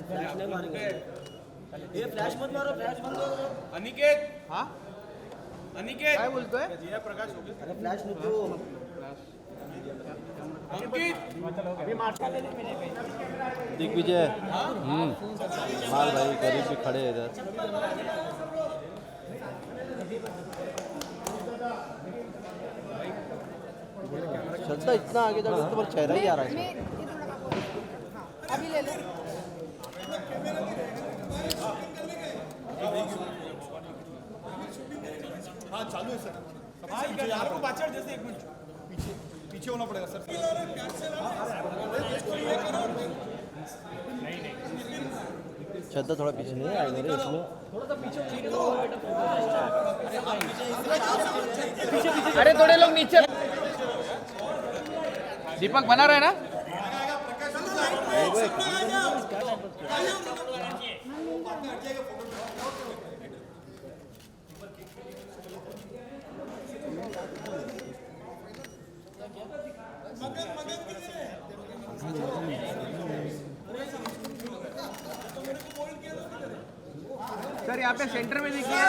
Flash नाही मारेंगे ये फ्लॅश मत मारो फ्लॅश बंद करो अनिकेत हा अनिकेत काय बोलतोय प्रकाश अरे फ्लॅश नको अंकित दिग्विजय माल भाई करीब भी खड़े हैं इधर। श्रद्धा इतना आगे जाकर तो चेहरा ही आ रहा है। अभी ले लो। हाँ चालू है सर यार को पाछड़ जैसे एक मिनट पीछे पीछे होना पड़ेगा सर श्रद्धा थोड़ा पीछे नहीं आएगा रे इसमें। अरे थोड़े लोग नीचे। दीपक बना रहा है ना। सर यहाँ पे सेंटर में देखिए।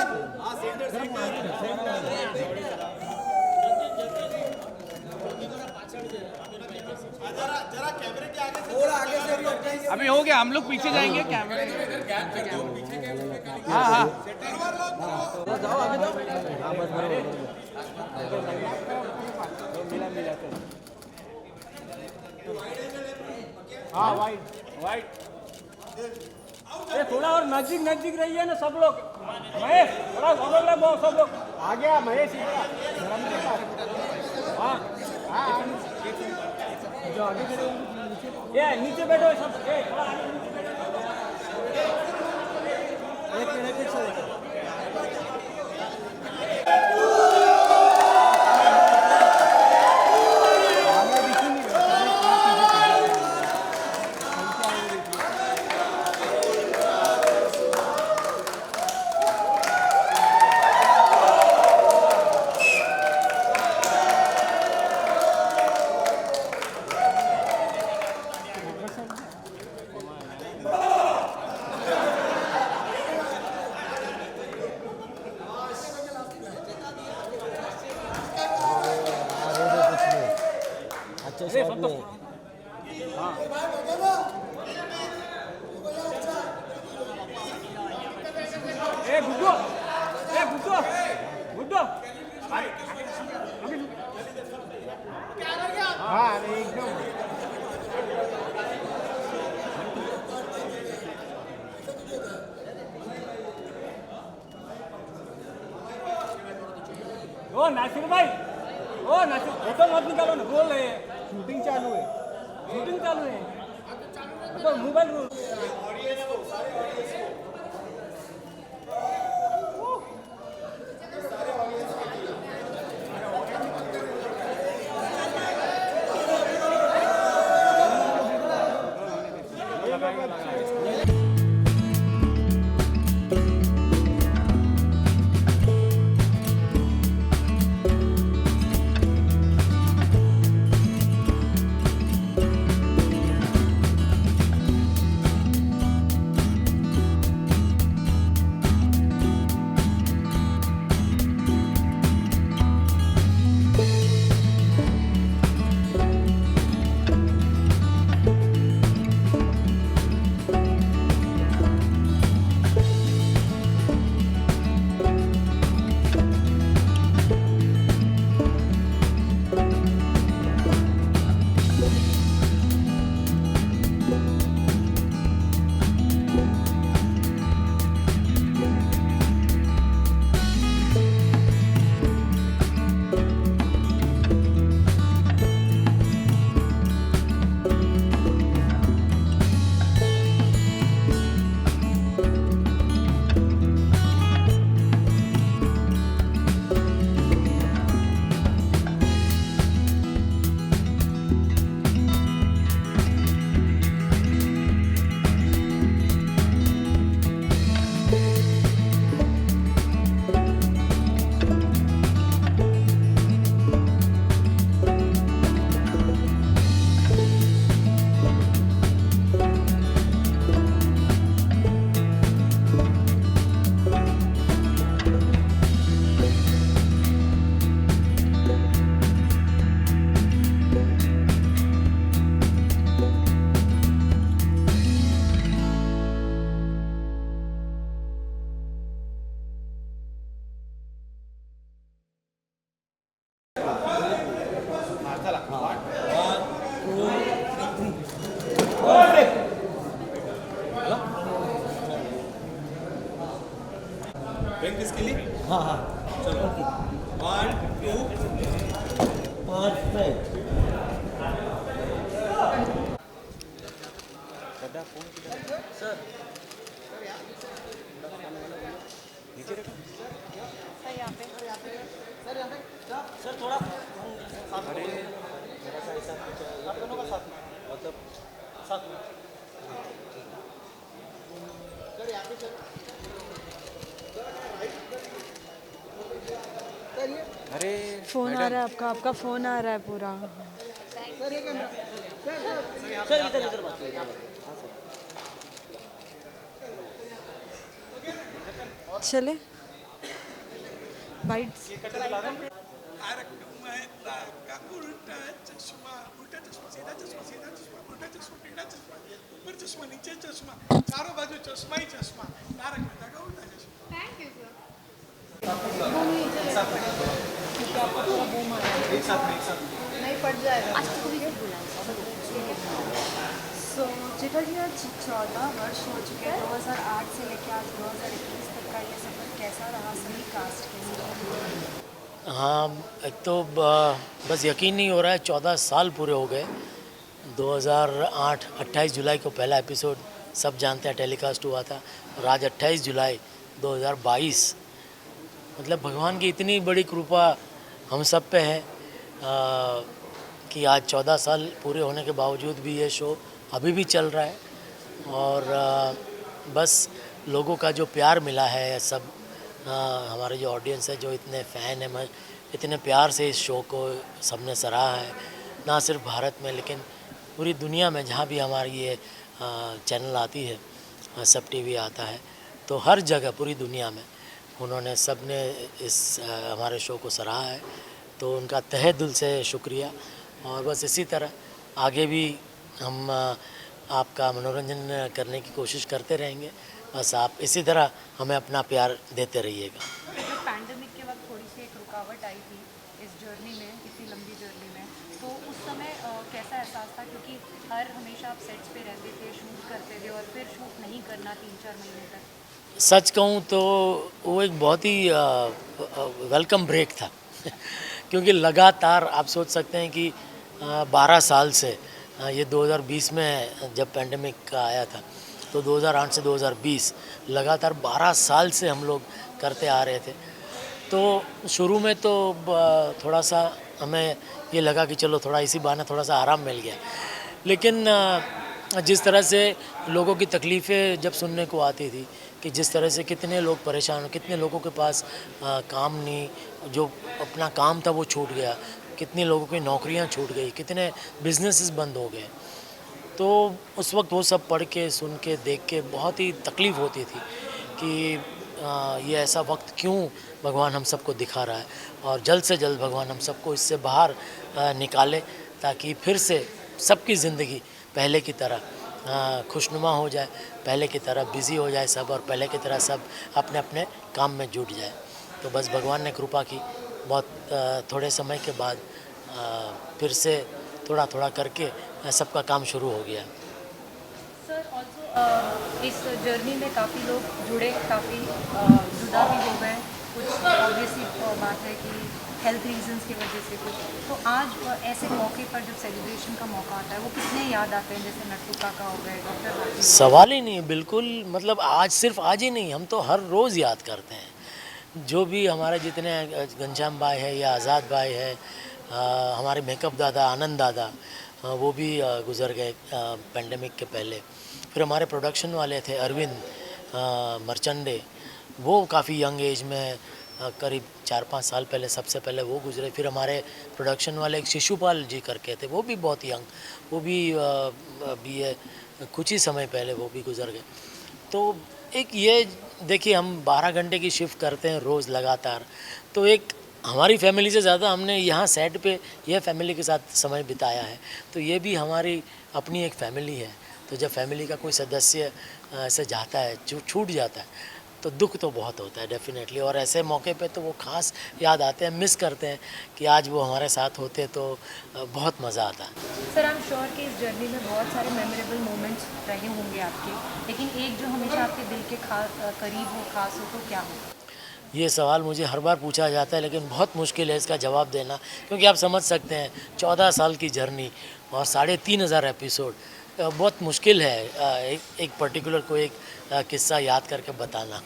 अभी हो गया हम लोग पीछे जाएंगे कैमरे। हाँ हाँ हाँ वाइट वाइट ये थोड़ा और नजदीक नजदीक रहिए ना सब लोग महेश थोड़ा समझ लो सब लोग आ गया महेश हाँ हाँ जो आगे खड़े ये नीचे बैठो सब थोड़ा आगे नीचे बैठो एक ओ नासिर भाई ओ नासिर फोटो मत निकालो ना बोल रहे हैं शूटिंग चालू है तो मोबाइल बैंक किसके लिए? हाँ हाँ चलो 1 2 परफेक्ट। फोन आ रहा है आपका, आपका फोन आ रहा है पूरा। चले बाइट्स। चारों बाजू चश्मा ही चश्मा। तारक मेहता का उल्टा चश्मा। Thank you sir. नहीं पड़ जाएगा। सो जेठा जी आज 14 वर्ष हो चुके हैं। 2008 से लेकर आज 2021 तक का ये सफर कैसा रहा सभी कास्ट के लिए? हाँ, एक तो बस यकीन नहीं हो रहा है 14 साल पूरे हो गए। 2008 28 जुलाई को पहला एपिसोड सब जानते हैं टेलीकास्ट हुआ था और आज 28 जुलाई 2022। मतलब भगवान की इतनी बड़ी कृपा हम सब पे है कि आज 14 साल पूरे होने के बावजूद भी ये शो अभी भी चल रहा है। और बस लोगों का जो प्यार मिला है सब, हमारे जो ऑडियंस है जो इतने फ़ैन है, इतने प्यार से इस शो को सबने सराहा है, ना सिर्फ भारत में लेकिन पूरी दुनिया में जहाँ भी हमारी ये चैनल आती है, सब टीवी आता है, तो हर जगह पूरी दुनिया में उन्होंने सब ने इस हमारे शो को सराहा है। तो उनका तहे दिल से शुक्रिया। और बस इसी तरह आगे भी हम आपका मनोरंजन करने की कोशिश करते रहेंगे। बस आप इसी तरह हमें अपना प्यार देते रहिएगा। जो पैंडेमिक के वक्त थोड़ी सी एक रुकावट आई थी इस जर्नी में, इसी लंबी जर्नी में, तो उस समय कैसा एहसास था? क्योंकि हमेशा आप सेट्स पे रहते थे, शूट करते थे और फिर शूट नहीं करना 3-4 महीने तक। सच कहूँ तो वो एक बहुत ही वेलकम ब्रेक था क्योंकि लगातार आप सोच सकते हैं कि 12 साल से ये 2020 में जब पैंडेमिक आया था तो 2008 से 2020 लगातार 12 साल से हम लोग करते आ रहे थे। तो शुरू में तो थोड़ा सा हमें ये लगा कि चलो थोड़ा इसी बहाने थोड़ा सा आराम मिल गया, लेकिन जिस तरह से लोगों की तकलीफ़ें जब सुनने को आती थी कि जिस तरह से कितने लोग परेशान, कितने लोगों के पास काम नहीं, जो अपना काम था वो छूट गया, कितने लोगों की नौकरियां छूट गई, कितने बिजनेसेस बंद हो गए, तो उस वक्त वो सब पढ़ के सुन के देख के बहुत ही तकलीफ़ होती थी कि ये ऐसा वक्त क्यों भगवान हम सबको दिखा रहा है और जल्द से जल्द भगवान हम सबको इससे बाहर निकाले ताकि फिर से सबकी ज़िंदगी पहले की तरह खुशनुमा हो जाए, पहले की तरह बिज़ी हो जाए सब, और पहले की तरह सब अपने अपने काम में जुट जाए। तो बस भगवान ने कृपा की, बहुत थोड़े समय के बाद फिर से थोड़ा थोड़ा करके सबका काम शुरू हो गया। सर ऑल्सो इस जर्नी में काफ़ी लोग जुड़े, काफ़ी जुदा भी हो गए, कुछ ऑब्वियसली बात है कि हेल्थ रीजंस की वजह से कुछ। तो आज ऐसे मौके पर जब सेलिब्रेशन का मौका आता है वो कितने याद आते हैं, जैसे नट्टू काका हो गए, डॉक्टर हाथी। सवाल ही नहीं है, बिल्कुल। मतलब आज सिर्फ आज ही नहीं, हम तो हर रोज़ याद करते हैं जो भी हमारे जितने घनश्याम भाई है या आज़ाद भाई है, हमारे मेकअप दादा आनंद दादा, वो भी गुज़र गए पेंडेमिक के पहले। फिर हमारे प्रोडक्शन वाले थे अरविंद मर्चंडे, वो काफ़ी यंग एज में करीब 4-5 साल पहले सबसे पहले वो गुजरे। फिर हमारे प्रोडक्शन वाले एक शिशुपाल जी करके थे, वो भी बहुत यंग, वो भी अभी कुछ ही समय पहले वो भी गुजर गए। तो एक ये देखिए, हम 12 घंटे की शिफ्ट करते हैं रोज़ लगातार, तो एक हमारी फैमिली से ज़्यादा हमने यहाँ सेट पे यह फैमिली के साथ समय बिताया है, तो ये भी हमारी अपनी एक फैमिली है। तो जब फैमिली का कोई सदस्य ऐसे जाता है, छूट जाता है, तो दुख तो बहुत होता है डेफिनेटली। और ऐसे मौके पे तो वो ख़ास याद आते हैं, मिस करते हैं कि आज वो हमारे साथ होते तो बहुत मज़ा आता है। सर आई एम श्योर कि इस जर्नी में बहुत सारे मेमोरेबल मोमेंट्स रहे होंगे आपके, लेकिन एक जो हमेशा आपके दिल के करीब हो, खास हो, तो क्या हो? ये सवाल मुझे हर बार पूछा जाता है, लेकिन बहुत मुश्किल है इसका जवाब देना, क्योंकि आप समझ सकते हैं 14 साल की जर्नी और 3,500 एपिसोड, बहुत मुश्किल है एक पर्टिकुलर को एक किस्सा याद करके बताना।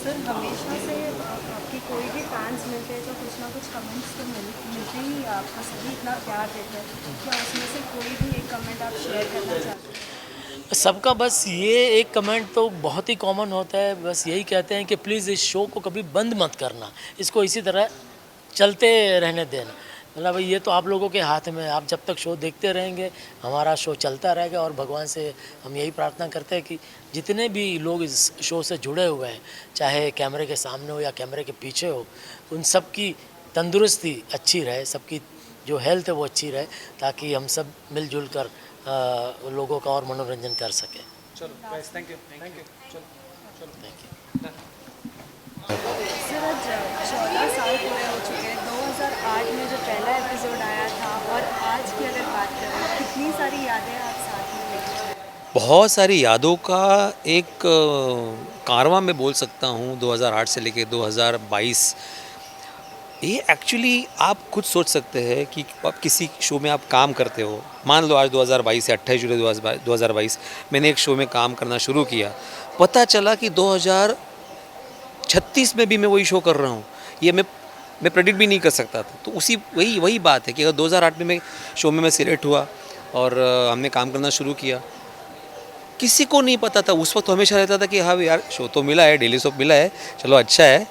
सर हमेशा से आपके कोई भी फैंस मिलते हैं तो कुछ ना कुछ कमेंट्स तो मिलते ही, आपको सभी इतना प्यार देते हैं, क्या उसमें से कोई भी एक कमेंट आप शेयर करना चाहते हैं? सबका बस ये एक कमेंट तो बहुत ही कॉमन होता है, बस यही कहते हैं कि प्लीज़ इस शो को कभी बंद मत करना, इसको इसी तरह चलते रहने देना। मतलब ये तो आप लोगों के हाथ में है, आप जब तक शो देखते रहेंगे हमारा शो चलता रहेगा, और भगवान से हम यही प्रार्थना करते हैं कि जितने भी लोग इस शो से जुड़े हुए हैं, चाहे कैमरे के सामने हो या कैमरे के पीछे हो, उन सब की तंदुरुस्ती अच्छी रहे, सबकी जो हेल्थ है वो अच्छी रहे, ताकि हम सब मिलजुल कर लोगों का और मनोरंजन कर सकें। चलो बस, थैंक यू थैंक यू, चलो चलो थैंक यू। सर आज 14 साल पूरे हो चुके हैं। 2008 में जो पहला एपिसोड आया था और आज की अगर बात करें, कितनी सारी यादें आप साथ में लेके चले? बहुत सारी यादों का एक कारवां मैं बोल सकता हूँ 2008 से लेके 2022। ये एक्चुअली आप खुद सोच सकते हैं कि आप किसी शो में आप काम करते हो, मान लो आज 2022 से 28 जुलाई 2022 मैंने एक शो में काम करना शुरू किया, पता चला कि 2036 में भी मैं वही शो कर रहा हूँ, ये मैं प्रेडिक्ट भी नहीं कर सकता था। तो वही बात है कि अगर 2008 में मैं शो में सिलेक्ट हुआ और हमने काम करना शुरू किया, किसी को नहीं पता था उस वक्त, हमेशा रहता था कि हाँ यार शो तो मिला है, डेली सोप मिला है, चलो अच्छा है,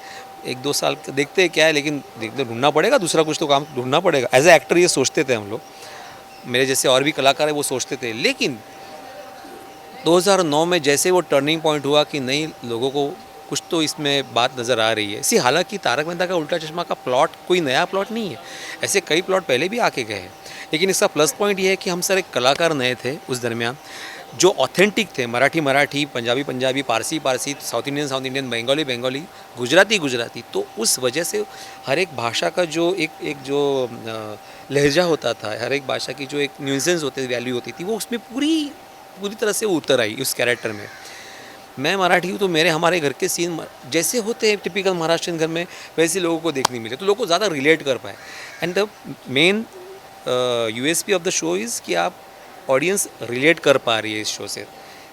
1-2 साल देखते हैं क्या है, लेकिन देखते ढूंढना पड़ेगा, दूसरा कुछ तो काम ढूंढना पड़ेगा। एज ए एक्टर ये सोचते थे हम लोग, मेरे जैसे और भी कलाकार है वो सोचते थे। लेकिन 2009 में जैसे वो टर्निंग पॉइंट हुआ कि नहीं, लोगों को कुछ तो इसमें बात नज़र आ रही है। हालांकि तारक मेहता का उल्टा चश्मा का प्लॉट कोई नया प्लॉट नहीं है, ऐसे कई प्लॉट पहले भी आके गए हैं, लेकिन इसका प्लस पॉइंट ये है कि हम सारे कलाकार नए थे उस दरमियान, जो ऑथेंटिक थे, मराठी, पंजाबी, पारसी, साउथ इंडियन, बंगाली, गुजराती। तो उस वजह से हर एक भाषा का जो एक जो लहजा होता था, हर एक भाषा की जो एक न्यूसेंस होती वैल्यू होती थी, वो उसमें पूरी तरह से उतर आई उस कैरेक्टर में। मैं मराठी हूँ तो हमारे घर के सीन जैसे होते हैं टिपिकल महाराष्ट्रियन घर में, वैसे लोगों को देखने मिले, तो लोगों को ज़्यादा रिलेट कर पाए। And the main USP of the show is कि आप ऑडियंस रिलेट कर पा रही है इस शो से,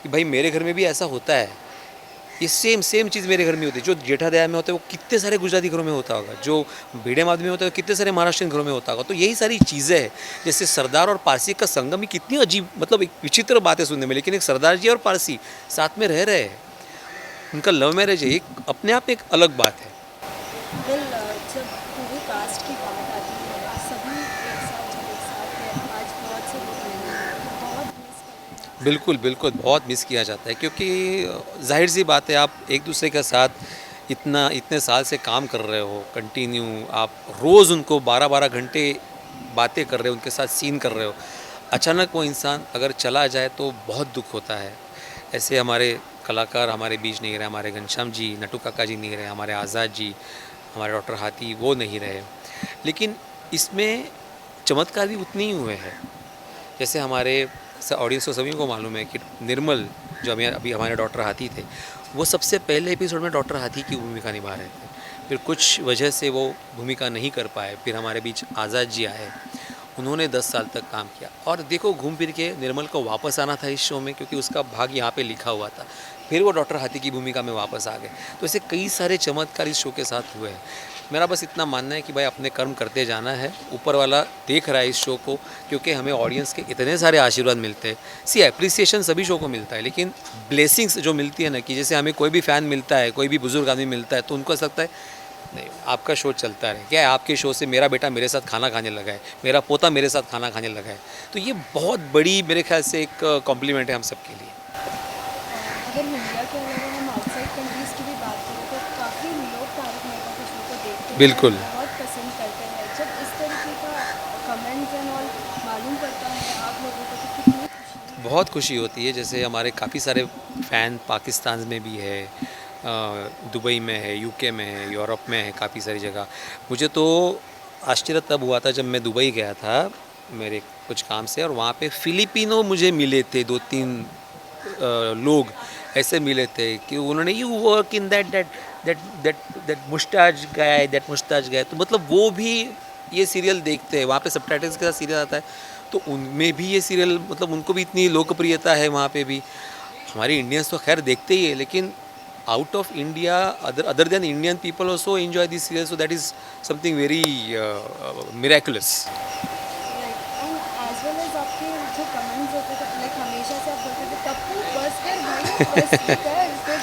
कि भाई मेरे घर में भी ऐसा होता है, ये सेम चीज़ मेरे घर में होती है। जो जेठादया में होता है वो कितने सारे गुजराती घरों में होता होगा, जो भिड़े माधवी में होता है वो कितने सारे महाराष्ट्रियन घरों में होता होगा। तो यही सारी चीज़ें हैं, जैसे सरदार और पारसी का संगम, ही कितनी अजीब, मतलब एक विचित्र बात है सुनने में, लेकिन एक सरदार जी और पारसी साथ में रह रहे हैं, उनका लव मैरिज है, एक अपने आप में एक अलग बात है। वेल जब पूरे कास्ट की बात आती है, सभी एक साथ हैं, आज बहुत से लोग मिले हैं, तो बहुत मिस करते हैं। बिल्कुल बहुत मिस किया जाता है, क्योंकि जाहिर सी बात है, आप एक दूसरे के साथ इतने साल से काम कर रहे हो कंटिन्यू, आप रोज़ उनको 12-12 घंटे बातें कर रहे हो, उनके साथ सीन कर रहे हो, अचानक वो इंसान अगर चला जाए तो बहुत दुख होता है। ऐसे हमारे कलाकार हमारे बीच नहीं रहे, हमारे घनश्याम जी, नटू काका जी नहीं रहे, हमारे आज़ाद जी, हमारे डॉक्टर हाथी वो नहीं रहे, लेकिन इसमें चमत्कार भी उतने ही हुए हैं। जैसे हमारे ऑडियंस को सभी को मालूम है कि निर्मल जो अभी हमारे डॉक्टर हाथी थे, वो सबसे पहले एपिसोड में डॉक्टर हाथी की भूमिका निभा रहे थे, फिर कुछ वजह से वो भूमिका नहीं कर पाए, फिर हमारे बीच आज़ाद जी आए, उन्होंने 10 साल तक काम किया, और देखो घूम फिर के निर्मल को वापस आना था इस शो में, क्योंकि उसका भाग यहाँ पे लिखा हुआ था, फिर वो डॉक्टर हाथी की भूमिका में वापस आ गए। तो ऐसे कई सारे चमत्कार इस शो के साथ हुए हैं। मेरा बस इतना मानना है कि भाई अपने कर्म करते जाना है, ऊपर वाला देख रहा है इस शो को, क्योंकि हमें ऑडियंस के इतने सारे आशीर्वाद मिलते हैं। एप्रिसिएशन सभी शो को मिलता है, लेकिन ब्लेसिंग्स जो मिलती है ना, कि जैसे हमें कोई भी फ़ैन मिलता है, कोई भी बुजुर्ग आदमी मिलता है, तो उनको ऐसा लगता है नहीं आपका शो चलता रहे, क्या है आपके शो से मेरा बेटा मेरे साथ खाना खाने लगा है, मेरा पोता मेरे साथ खाना खाने लगा है। तो ये बहुत बड़ी मेरे ख्याल से एक कॉम्प्लीमेंट है हम सब के लिए। अगर इंडिया के अलावा हम आउटसाइड कंट्रीज़ की भी बात करें तो काफ़ी लोग तारक मेहता के शो को देखते हैं, बिल्कुल बहुत पसंद करते हैं। जब इस तरीके का कमेंट्स एंड ऑल मालूम पड़ता है आप लोगों को, तो कितनी खुशी, बहुत खुशी होती है। जैसे हमारे काफ़ी सारे फ़ैन पाकिस्तान में भी है, दुबई में है, UK में है, यूरोप में है, काफ़ी सारी जगह। मुझे तो आश्चर्य तब हुआ था जब मैं दुबई गया था मेरे कुछ काम से, और वहाँ पे फिलिपिनो मुझे मिले थे 2-3 लोग ऐसे मिले थे कि उन्होंने यू वर्क इन दैट मुस्ताज गाय, तो मतलब वो भी ये सीरियल देखते हैं, वहाँ पे सबटाइटल्स के साथ सीरियल आता है, तो उनमें भी ये सीरियल मतलब उनको भी इतनी लोकप्रियता है वहाँ पे भी। हमारे इंडियंस तो खैर देखते ही है, लेकिन out of India, other than Indian people also enjoy this serial, so that is something very miraculous. And as well as आपके जो कमेंट्स होते थे, लाइक हमेशा से आप बोलते थे टप्पू बस कर भाई बस कर, फिर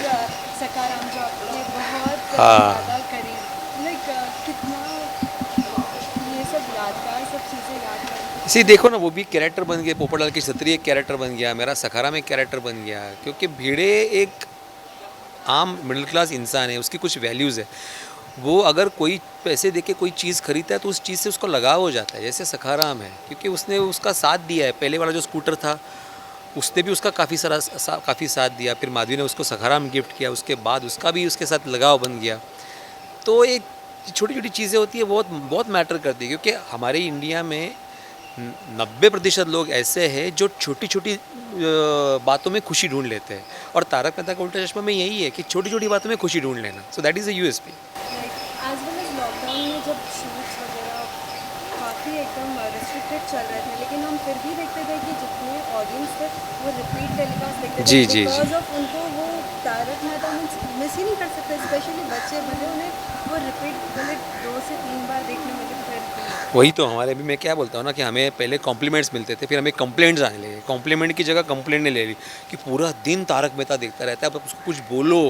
सकाराम जो आपने बहुत ज़्यादा करी, लाइक कितना ये सब यादगार सब चीज़ें याद करी। इसी देखो ना, वो भी कैरेक्टर बन गए, पोपटलाल की छतरी एक कैरेक्टर बन गया, मेरा सखारा में कैरेक्टर बन गया, क्योंकि भिड़े एक आम मिडिल क्लास इंसान है, उसकी कुछ वैल्यूज़ है, वो अगर कोई पैसे देके कोई चीज़ खरीदता है तो उस चीज़ से उसको लगाव हो जाता है। जैसे सखाराम है, क्योंकि उसने उसका साथ दिया है, पहले वाला जो स्कूटर था उसने भी उसका काफ़ी साथ दिया, फिर माधवी ने उसको सखाराम गिफ्ट किया, उसके बाद उसका भी उसके साथ लगाव बन गया। तो एक छोटी छोटी चीज़ें होती है, बहुत बहुत मैटर करती है, क्योंकि हमारे इंडिया में 90% लोग ऐसे हैं जो छोटी छोटी बातों में खुशी ढूंढ लेते हैं, और तारक मेहता का उल्टा चश्मा में यही है कि छोटी छोटी बातों में खुशी ढूंढ लेना। So that is a USP। As well as lockdown में जब शूट्स वगैरह काफ़ी एकदम रिस्ट्रिक्टेड चल रहे थे, लेकिन हम फिर भी देखते थे कि जितने ऑडियंस थे वो रिपीट टेलीकास्ट देखते थे, जी, जी, बिकॉज ऑफ उनको वो तारक मेहता मिस ही नहीं कर सकते, स्पेशली बच्चे भले उन्हें वो रिपीट भले 2 से 3 बार देखने मिले फिर भी। वही तो हमारे भी, मैं क्या बोलता हूँ ना कि हमें पहले कॉम्प्लीमेंट्स मिलते थे, फिर हमें कंप्लेंट्स आने लगे, कॉम्प्लीमेंट की जगह कंप्लेंट ने ले ली कि पूरा दिन तारक मेहता देखता रहता है, अब उसको कुछ बोलो,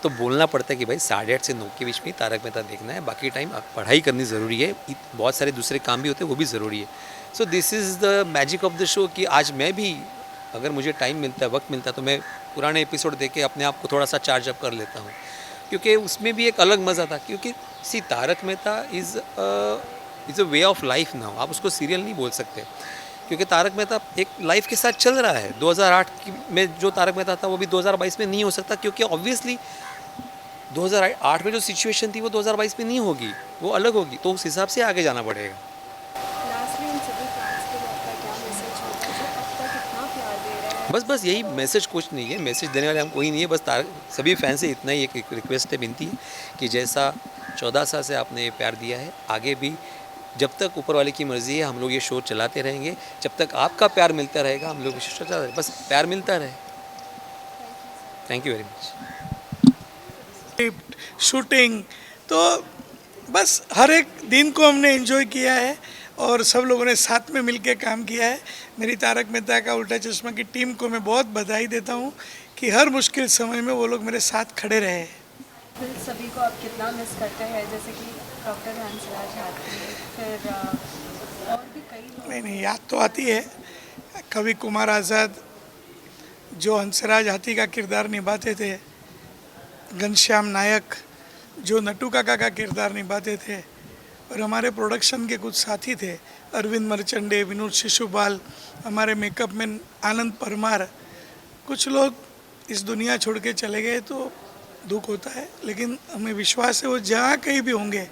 तो बोलना पड़ता है कि भाई 8:30 से 9 के बीच में तारक मेहता देखना है, बाकी टाइम पढ़ाई करनी ज़रूरी है, बहुत सारे दूसरे काम भी होते हैं वो भी ज़रूरी है। So this is the magic of the show कि आज मैं भी अगर मुझे टाइम मिलता है, वक्त मिलता है, तो मैं पुराने एपिसोड देख के अपने आप को थोड़ा सा चार्ज अप कर लेता हूँ, क्योंकि उसमें भी एक अलग मज़ा था। क्योंकि see Tarak Mehta is a way of life now, आप उसको सीरियल नहीं बोल सकते, क्योंकि तारक मेहता एक लाइफ के साथ चल रहा है। 2008 में जो तारक मेहता था वो भी 2022 में नहीं हो सकता, क्योंकि ऑब्वियसली 2008 में जो सिचुएशन थी वो 2022 में नहीं होगी, वो अलग होगी, तो उस हिसाब से आगे जाना पड़ेगा। लास्टली इन सभी फैंस के लिए आपका क्या मैसेज होगा जो अब तक इतना प्यार दे रहे हैं? बस यही मैसेज, कुछ नहीं है, मैसेज देने वाले हम कोई नहीं है, बस सभी फैन से इतना ही एक रिक्वेस्ट है, विनती है कि जैसा 14 साल से आपने प्यार दिया है, आगे भी जब तक ऊपर वाले की मर्ज़ी है हम लोग ये शो चलाते रहेंगे, जब तक आपका प्यार मिलता रहेगा हम लोग ये शो चलाते रहेंगे, बस प्यार मिलता रहे। Thank you very much. Shooting तो बस हर एक दिन को हमने एंजॉय किया है और सब लोगों ने साथ में मिलकर काम किया है। मेरी तारक मेहता का उल्टा चश्मा की टीम को मैं बहुत बधाई देता हूँ कि हर मुश्किल समय में वो लोग मेरे साथ खड़े रहे हैं। फिर सभी को आप कितना मिस करते हैं, जैसे कि डॉक्टर हंसराज हाथी, फिर और भी कई लोग? नहीं, याद तो आती है। कवि कुमार आज़ाद जो हंसराज हाथी का किरदार निभाते थे, घनश्याम नायक जो नट्टू काका का किरदार निभाते थे, और हमारे प्रोडक्शन के कुछ साथी थे, अरविंद मर्चंडे, विनोद शिशुपाल, हमारे मेकअप मैन आनंद परमार, कुछ लोग इस दुनिया छोड़ के चले गए तो दुख होता है, लेकिन हमें विश्वास है वो जहाँ कहीं भी होंगे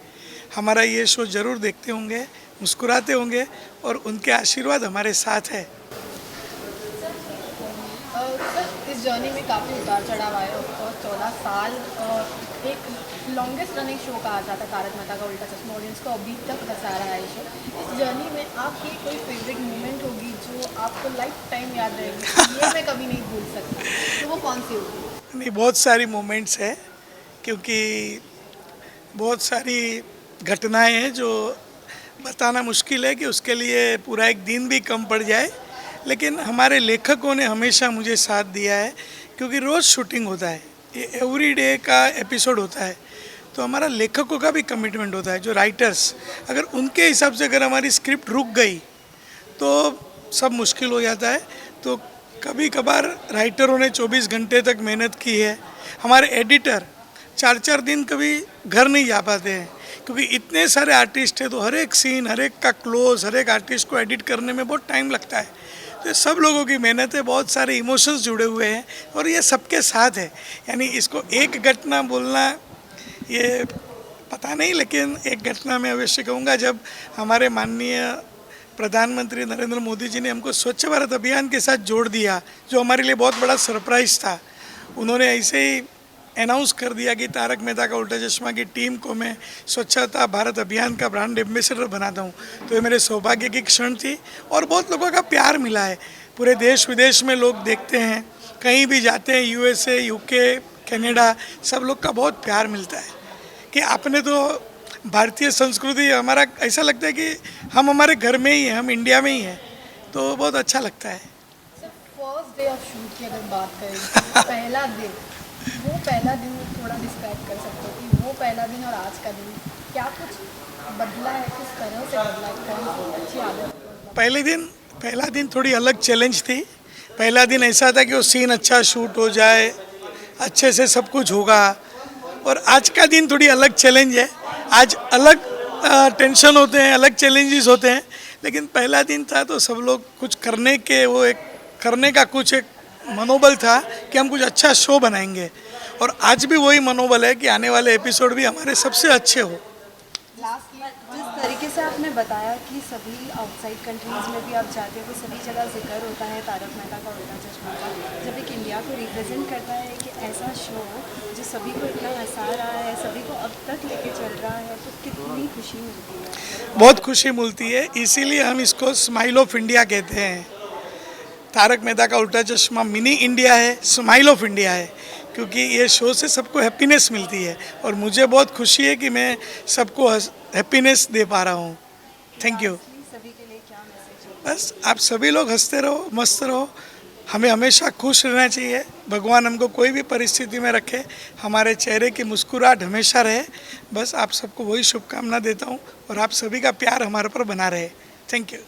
हमारा ये शो ज़रूर देखते होंगे, मुस्कुराते होंगे और उनके आशीर्वाद हमारे साथ है। सर इस जर्नी में काफ़ी उतार चढ़ाव आए, ऑफकोर्स 14 साल एक लॉन्गेस्ट रनिंग शो कहा जाता है तारक मेहता का उल्टा चश्मा, ऑडियंस को अभी तक हंसा रहा है ये शो। इस जर्नी में आपकी कोई फेवरेट मोमेंट होगी जो आपको लाइफ टाइम याद रहेगी, ये मैं कभी नहीं भूल सकता, तो वो कौन सी होगी? नहीं, बहुत सारी मोमेंट्स है, क्योंकि बहुत सारी घटनाएं हैं जो बताना मुश्किल है कि उसके लिए पूरा एक दिन भी कम पड़ जाए, लेकिन हमारे लेखकों ने हमेशा मुझे साथ दिया है, क्योंकि रोज़ शूटिंग होता है, ये एवरी डे का एपिसोड होता है, तो हमारा लेखकों का भी कमिटमेंट होता है, जो राइटर्स, अगर उनके हिसाब से अगर हमारी स्क्रिप्ट रुक गई तो सब मुश्किल हो जाता है। तो कभी कभार राइटरों ने 24 घंटे तक मेहनत की है, हमारे एडिटर 4-4 दिन कभी घर नहीं जा पाते हैं, क्योंकि इतने सारे आर्टिस्ट हैं, तो हर एक सीन, हर एक का क्लोज, हर एक आर्टिस्ट को एडिट करने में बहुत टाइम लगता है। तो सब लोगों की मेहनत है, बहुत सारे इमोशंस जुड़े हुए हैं और ये सबके साथ है। यानी इसको एक घटना बोलना ये पता नहीं, लेकिन एक घटना मैं अवश्य कहूँगा, जब हमारे माननीय प्रधानमंत्री नरेंद्र मोदी जी ने हमको स्वच्छ भारत अभियान के साथ जोड़ दिया, जो हमारे लिए बहुत बड़ा सरप्राइज़ था। उन्होंने ऐसे ही अनाउंस कर दिया कि तारक मेहता का उल्टा चश्मा की टीम को मैं स्वच्छता भारत अभियान का ब्रांड एम्बेसडर बनाता हूँ। तो ये मेरे सौभाग्य की क्षण थी और बहुत लोगों का प्यार मिला है। पूरे देश विदेश में लोग देखते हैं, कहीं भी जाते हैं, USA, UK, कनाडा, सब लोग का बहुत प्यार मिलता है कि आपने तो भारतीय संस्कृति, हमारा ऐसा लगता है कि हम हमारे घर में ही हैं, हम इंडिया में ही हैं, तो बहुत अच्छा लगता है। फर्स्ट डे ऑफ शूट की अगर बात करें, पहला दिन थोड़ा डिस्क्राइब कर सकते हो कि वो पहला दिन और आज का दिन क्या कुछ बदला है, किस तरह से बदला है, कौन सी अच्छी आदत? पहला दिन थोड़ी अलग चैलेंज थी। पहला दिन ऐसा था कि वो सीन अच्छा शूट हो जाए, अच्छे से सब कुछ होगा। और आज का दिन थोड़ी अलग चैलेंज है, आज अलग टेंशन होते हैं, अलग चैलेंजेस होते हैं। लेकिन पहला दिन था तो सब लोग कुछ करने के, वो एक करने का कुछ एक मनोबल था कि हम कुछ अच्छा शो बनाएंगे। और आज भी वही मनोबल है कि आने वाले एपिसोड भी हमारे सबसे अच्छे हो। जिस तरीके से आपने बताया कि सभी आउटसाइड कंट्रीज़ में भी आप जाते हो तो सभी जगह जिक्र होता है तारक मेहता का उल्टा चश्मा का, जब एक इंडिया को रिप्रेजेंट करता है कि ऐसा शो जो सभी को इतना हंसा रहा है, सभी को अब तक लेके चल रहा है, तो कितनी खुशी मिलती है? बहुत खुशी मिलती है, इसीलिए हम इसको स्माइल ऑफ इंडिया कहते हैं। तारक मेहता का उल्टा चश्मा मिनी इंडिया है, स्माइल ऑफ इंडिया है, क्योंकि ये शो से सबको हैप्पीनेस मिलती है और मुझे बहुत खुशी है कि मैं सबको हैप्पीनेस दे पा रहा हूँ। Thank you. सभी के लिए क्या मैसेज है? बस आप सभी लोग हंसते रहो, मस्त रहो, हमें हमेशा खुश रहना चाहिए। भगवान हमको कोई भी परिस्थिति में रखे, हमारे चेहरे की मुस्कुराहट हमेशा रहे। बस आप सबको वही शुभकामना देता हूँ और आप सभी का प्यार हमारे पर बना रहे। Thank you.